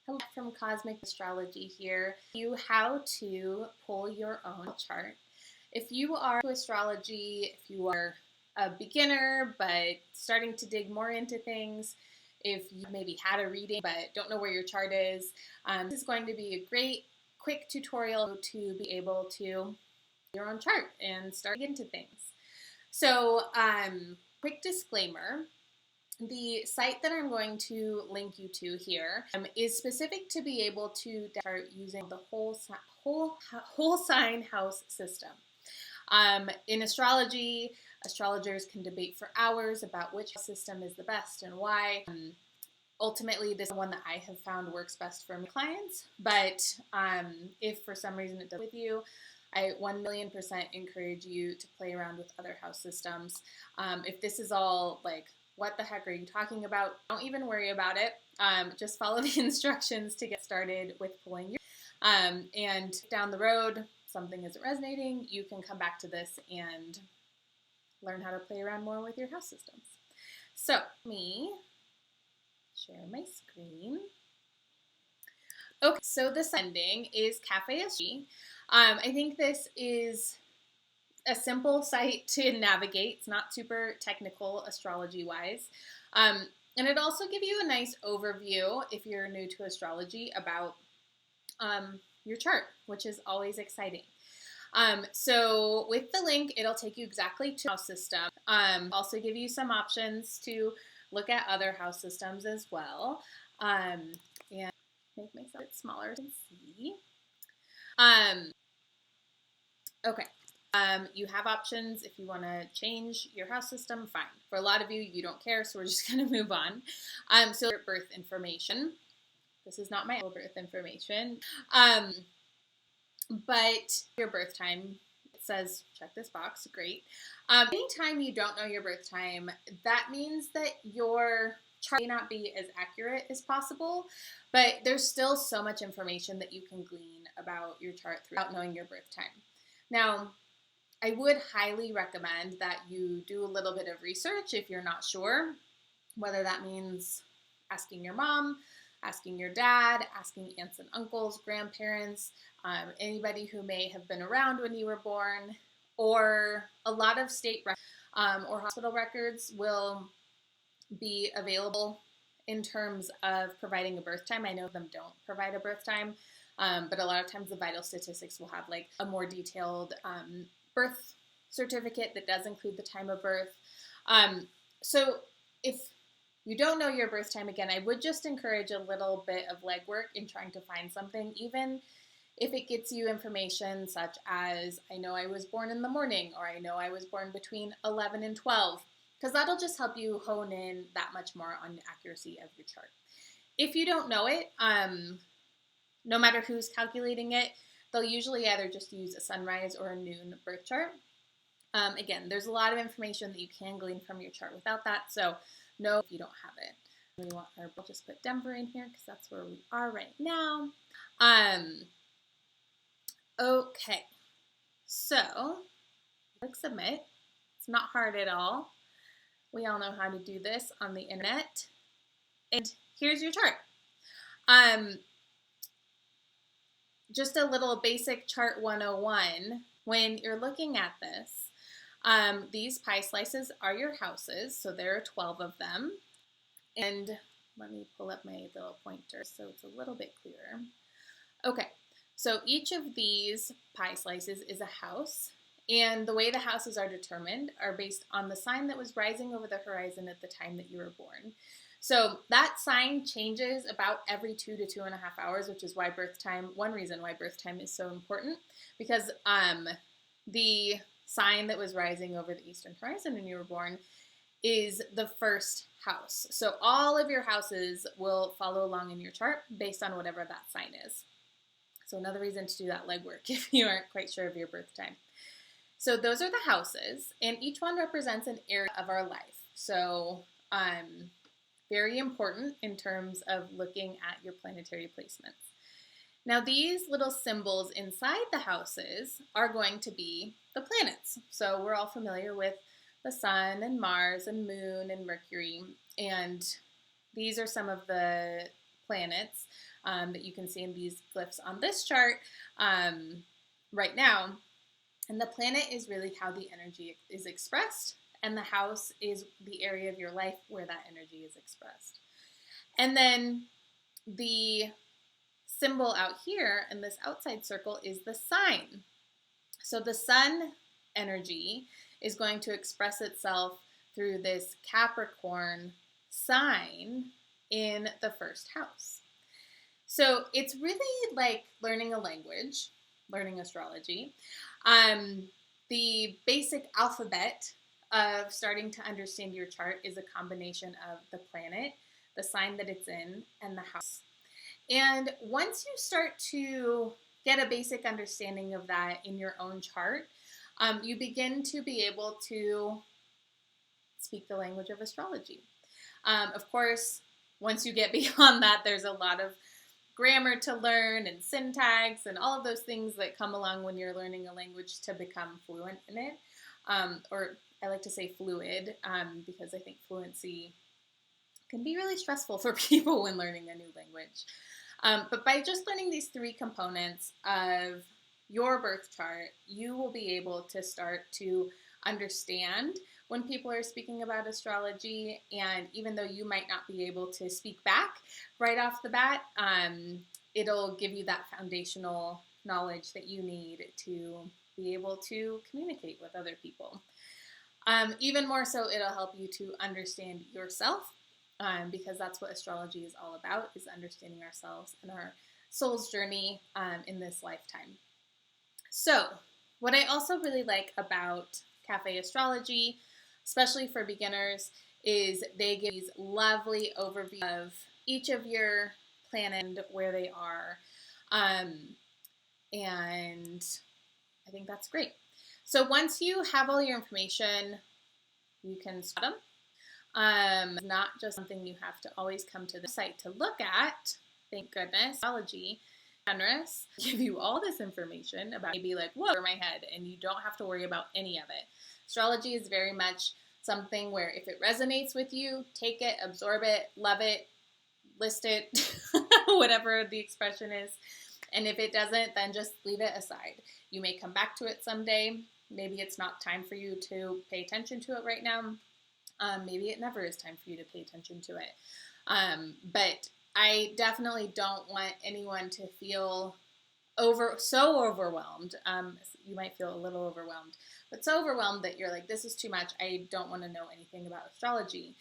Hello from Cosmic Astrology here. How to pull your own chart. If you are into astrology, if you are a beginner but starting to dig more into things, if you maybe had a reading but don't know where your chart is, this is going to be a great quick tutorial to be able to your own chart and start into things. So, quick disclaimer. The site that I'm going to link you to here is specific to be able to start using the whole sign house system. In astrology, astrologers can debate for hours about which system is the best and why. Ultimately, this is one that I have found works best for my clients, but if for some reason it doesn't with you, I 1,000,000% encourage you to play around with other house systems. If this is all like, what the heck are you talking about? Don't even worry about it. Just follow the instructions to get started with pulling your and down the road, something isn't resonating, you can come back to this and learn how to play around more with your house systems. So, let me share my screen. Okay, so the sending is Cafe Astrology. I think this is a simple site to navigate. It's not super technical astrology-wise. And it also gives you a nice overview, if you're new to astrology, about your chart, which is always exciting. So with the link, it'll take you exactly to house system. Also give you some options to look at other house systems as well. And make myself a bit smaller to see. Okay. You have options if you want to change your house system, fine. For a lot of you, you don't care, so we're just going to move on. So birth information. This is not my birth information. But your birth time, it says check this box, great. Anytime you don't know your birth time, that means that your chart may not be as accurate as possible, but there's still so much information that you can glean about your chart without knowing your birth time. Now, I would highly recommend that you do a little bit of research if you're not sure, whether that means asking your mom, asking your dad, asking aunts and uncles, grandparents, anybody who may have been around when you were born, or a lot of state or hospital records will be available in terms of providing a birth time. I know them don't provide a birth time, but a lot of times the vital statistics will have like a more detailed birth certificate that does include the time of birth. So if you don't know your birth time, again, I would just encourage a little bit of legwork in trying to find something, even if it gets you information such as, I know I was born in the morning, or I know I was born between 11 and 12, because that'll just help you hone in that much more on the accuracy of your chart. If you don't know it, no matter who's calculating it, they'll usually either just use a sunrise or a noon birth chart. Again, there's a lot of information that you can glean from your chart without that, so no, if you don't have it. We'll just put Denver in here because that's where we are right now. Okay, so click submit. It's not hard at all. We all know how to do this on the internet. And here's your chart. Just a little basic chart 101. When you're looking at this, these pie slices are your houses, so there are 12 of them. And let me pull up my little pointer so it's a little bit clearer. Okay, so each of these pie slices is a house, and the way the houses are determined are based on the sign that was rising over the horizon at the time that you were born. So that sign changes about every 2 to 2.5 hours, which is why one reason why birth time is so important, because the sign that was rising over the eastern horizon when you were born is the first house. So all of your houses will follow along in your chart based on whatever that sign is. So another reason to do that legwork if you aren't quite sure of your birth time. So those are the houses, and each one represents an area of our life. So very important in terms of looking at your planetary placements. Now these little symbols inside the houses are going to be the planets. So we're all familiar with the sun and Mars and moon and Mercury, and these are some of the planets that you can see in these glyphs on this chart right now. And the planet is really how the energy is expressed, and the house is the area of your life where that energy is expressed. And then the symbol out here in this outside circle is the sign. So the sun energy is going to express itself through this Capricorn sign in the first house. So it's really like learning a language, learning astrology. The basic alphabet of starting to understand your chart is a combination of the planet, the sign that it's in, and the house. And once you start to get a basic understanding of that in your own chart, you begin to be able to speak the language of astrology. Of course, once you get beyond that, there's a lot of grammar to learn and syntax and all of those things that come along when you're learning a language to become fluent in it. Or I like to say fluid because I think fluency can be really stressful for people when learning a new language. But by just learning these three components of your birth chart, you will be able to start to understand when people are speaking about astrology, and even though you might not be able to speak back right off the bat, it'll give you that foundational knowledge that you need to be able to communicate with other people. Even more so, it'll help you to understand yourself, because that's what astrology is all about, is understanding ourselves and our soul's journey in this lifetime. So, what I also really like about Cafe Astrology, especially for beginners, is they give these lovely overview of each of your planets and where they are. And I think that's great. So once you have all your information, you can spot them. Not just something you have to always come to the site to look at. Thank goodness. Astrology generous, give you all this information about maybe like, whoa, over my head, and you don't have to worry about any of it. Astrology is very much something where if it resonates with you, take it, absorb it, love it, list it, whatever the expression is. And if it doesn't, then just leave it aside. You may come back to it someday. Maybe it's not time for you to pay attention to it right now. Maybe it never is time for you to pay attention to it. But I definitely don't want anyone to feel so overwhelmed. You might feel a little overwhelmed, but so overwhelmed that you're like, this is too much. I don't want to know anything about astrology,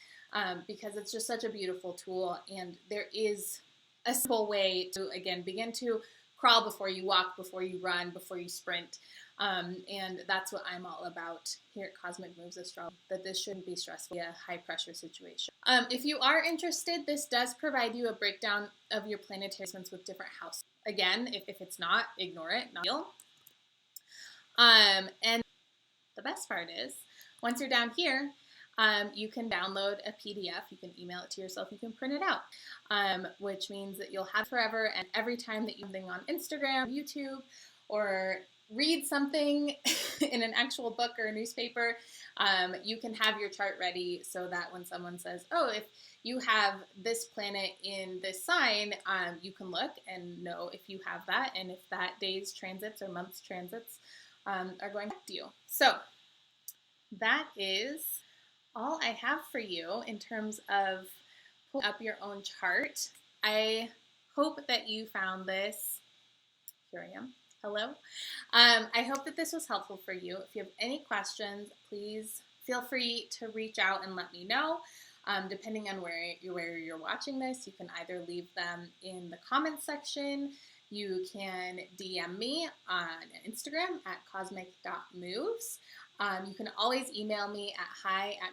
because it's just such a beautiful tool. And there is a simple way to, again, begin to crawl before you walk, before you run, before you sprint. And that's what I'm all about here at Cosmic Moves Astrology, that this shouldn't be stressful, a high pressure situation. If you are interested, this does provide you a breakdown of your planetary placements with different houses. Again, if it's not, ignore it, not deal. And the best part is, once you're down here, you can download a PDF, you can email it to yourself, you can print it out, which means that you'll have it forever, and every time that you're on Instagram, YouTube, or read something in an actual book or a newspaper, you can have your chart ready so that when someone says, oh, if you have this planet in this sign, you can look and know if you have that, and if that day's transits or month's transits are going to affect you. So that is all I have for you in terms of pulling up your own chart. I hope that you found this. Here I am. Hello. I hope that this was helpful for you. If you have any questions, please feel free to reach out and let me know. Depending on where you're watching this, you can either leave them in the comments section. You can DM me on Instagram at cosmic.moves. You can always email me at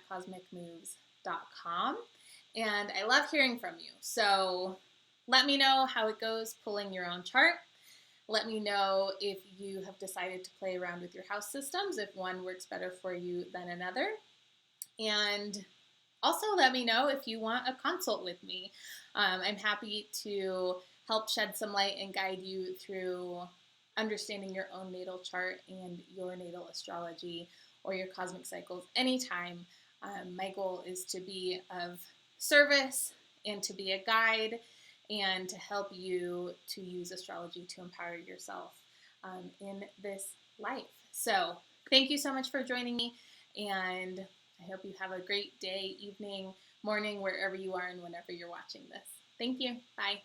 hi@cosmicmoves.com. And I love hearing from you. So let me know how it goes pulling your own chart. Let me know if you have decided to play around with your house systems, if one works better for you than another. And also let me know if you want a consult with me. I'm happy to help shed some light and guide you through understanding your own natal chart and your natal astrology or your cosmic cycles anytime. My goal is to be of service and to be a guide and to help you to use astrology to empower yourself in this life. So thank you so much for joining me, and I hope you have a great day, evening, morning, wherever you are and whenever you're watching this. Thank you. Bye.